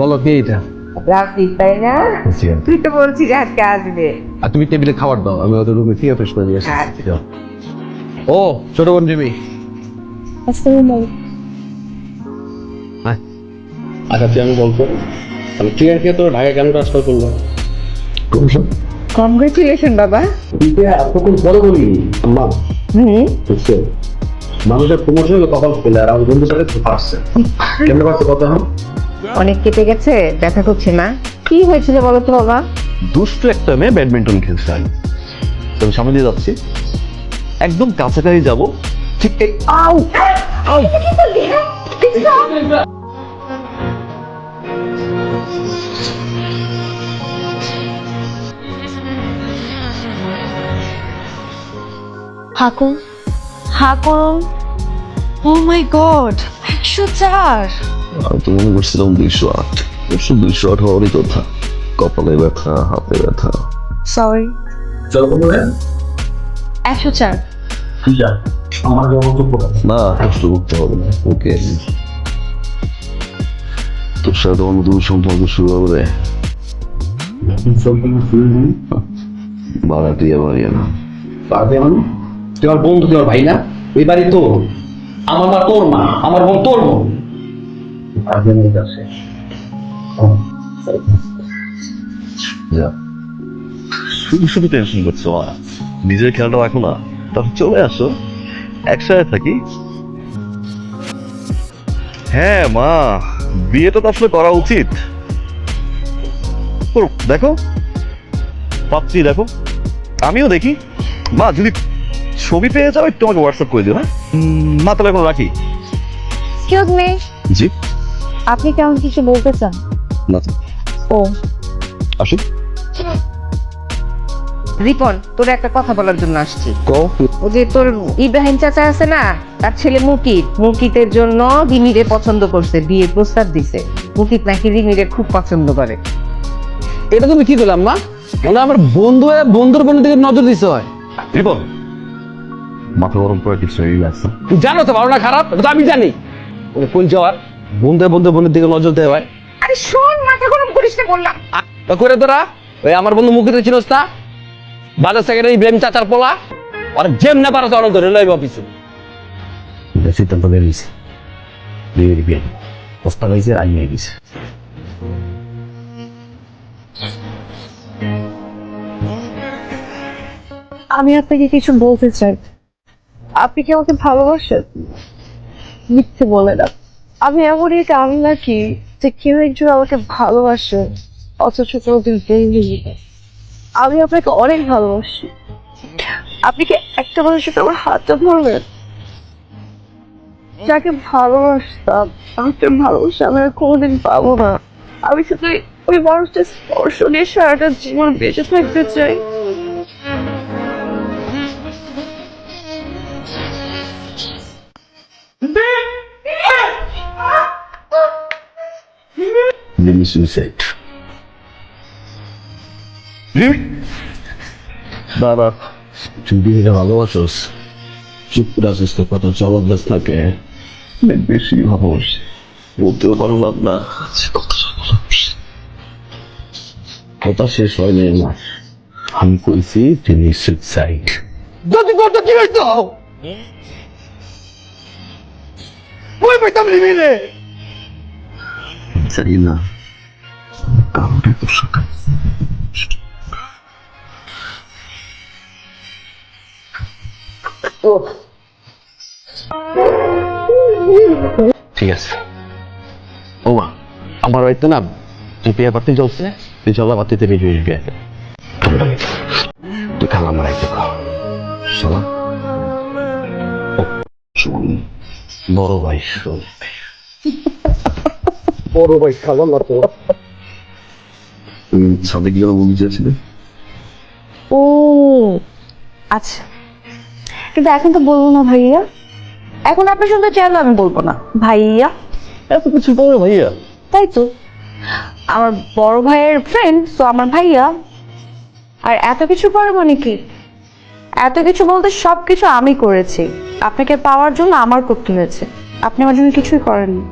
বলো কে এটা? রাফি, তাই না? তুই তো বলছিস আজকে আসবে। আর তুমি টেবিলে খাবার দাও, আমি ওদের রুমে ফিরে ফ্রেশ করে দিয়ে আসি। আচ্ছা। ও ছোট বোন জিমি। হ্যাঁ আচ্ছা তুই আমি বলতো তাহলে ট্রিয়ারকে তো ঢাকায় কেন ট্রান্সফার করলো? কংগ্রেচুলেশন বাবা। এতক্ষণ বড় বলি আম্মা বুঝছে মানুষের প্রমোশন হলো কপাল খুলে, আর আমার বন্ধুর সাথে পারছে কেমনে পারছে কত এখন? অনেক কেটে গেছে, ব্যথা করছে না? কি হয়েছিল বলো তো বাবা? দুষ্টু একটা মেয়ে ব্যাডমিন্টন খেলছে, আমি সামনে দিয়ে যাচ্ছি, একদম কাছাকাছি যাব, ঠিক এই আউ আউ হাকুম হাকুম, ও মাই গড, 104। আমি তো মনে করছিলাম 208, 208 হওয়ারই কথা। কপালে ব্যথা, হাতে ব্যথা। সরি, চলো বন্ধু 104। তুই যা, আমার যেমন তো পড়া না কষ্ট করতে হবে না, ওকে। তোর সাথে অন্য দূর সম্পর্ক শুরু হবে, বাড়াটিয়া বাড়িয়ে না। পারবে মানে তুই আমার বন্ধু, তুই আমার ভাই না? ওই বাড়ি তোর, আমার মা তোর মা, আমার বোন তোর বোন। পারবে না এই কাছে। যা, শুধু শুধু টেনশন করছো মা, নিজের খেয়ালটা রাখো না। তারপর চলে আসো, একসাথে থাকি। হ্যাঁ মা, বিয়েটা তো আসলে করা উচিত। করো, দেখো পাত্রী দেখো, আমিও দেখি। মা যদি ছবি পেয়ে যাও একটু আমাকে হোয়াটসঅ্যাপ করে দিও। হ্যাঁ মা, তাহলে এখন রাখি। এক্সকিউজ মি, জি আপনি কেমন কিছু বলতে চান? না, ও আসি। রিপন, তোর একটা কথা বলার জন্য আসছি। কও। ও যে তোর ইব্রাহিম চাচা আছে না, তার ছেলে মুকিতের জন্য রিমিরে পছন্দ করছে, বিয়ের প্রস্তাব দিছে। মুকিত নাকি রিমিরে খুব পছন্দ করে। এটা তুমি কি করলাম মা? মানে আমার বন্ধু বন্ধুর বোনের দিকে নজর দিতে হয়? রিপন, মাথা গরম করে কিছু এই আছে। তুই জানো তো ভালো না খারাপ, এটা তো আমি জানি। কোন যাওয়ার বন্ধু বোনের দিকে নজর দেওয়া হয়? আরে শোন, মাথা গরম করিস না বললাম। তা করে তোরা ওই আমার বন্ধু মুখিতে চিনস না, বাজার সেক্রেটারি ইব্রাহিম চাচার পোলা, আর যেম না পারো অনেক ধরে লইব কিছু সিদ্ধান্ত নিয়ে নিয়েছে। বিয়ে প্রস্তাব হয়েছে, আই নিয়ে গেছে। আমি আপনাকে কিছু বলতে চাই। আপনি কি আমাকে ভালোবাসেন? মিথ্যে বলে না। আমি এমন এক আমি নাকি যে কেউ একজন আমাকে ভালোবাসে অথচ কোনোদিন দেয়নি। আমি আপনাকে অনেক ভালোবাসি। আপনি কি একটা মানুষের সাথে আমার হাতটা ধরবেন? যাকে ভালোবাসতাম, তাকে ভালোবাসা আমি আর কোনোদিন পাবো না। আমি শুধু ওই মানুষটা স্পর্শ নিয়ে সারাটা জীবন বেঁচে থাকতে চাই। Maybe suicide. দাদা, তুই বিয়েটা ভালোবাসোস, চুপ করে আসিস তো, কত জবাব দাস থাকে। বেশি ভালোবাসি, বলতেও পারলাম না। কথা শেষ হয় নাই আমার, আমি কইছি তিনি সুইসাইড। যদি করতো কি হইতো? ওই পাইতাম লিমিনে। জানি না কারণটা তো সকাল। ঠিক আছে ও মা, আমার বাড়িতে না তুই বিয়ে পার্টি চলছে, তুই চলা পার্টিতে বিয়ে বিয়ে তুই খালা আমার একটু চলা। বড় ভাই, বড় ভাই খালা না তো। তুমি সাথে কি করে বলতে চাইছিলে? ও আচ্ছা, কিন্তু এখন তো বলবো না ভাইয়া। এখন আপনি শুনতে চাইলে আমি বলবো না ভাইয়া। এত কিছু বলো ভাইয়া? তাই তো, আমার বড় ভাইয়ের ফ্রেন্ড তো আমার ভাইয়া। আর এত কিছু পরে মানে কি, এত কিছু বলতে সব কিছু আমি করেছি, আপনাকে পাওয়ার জন্য আমার করতে হয়েছে, আপনি আমার জন্য কিছুই করেননি।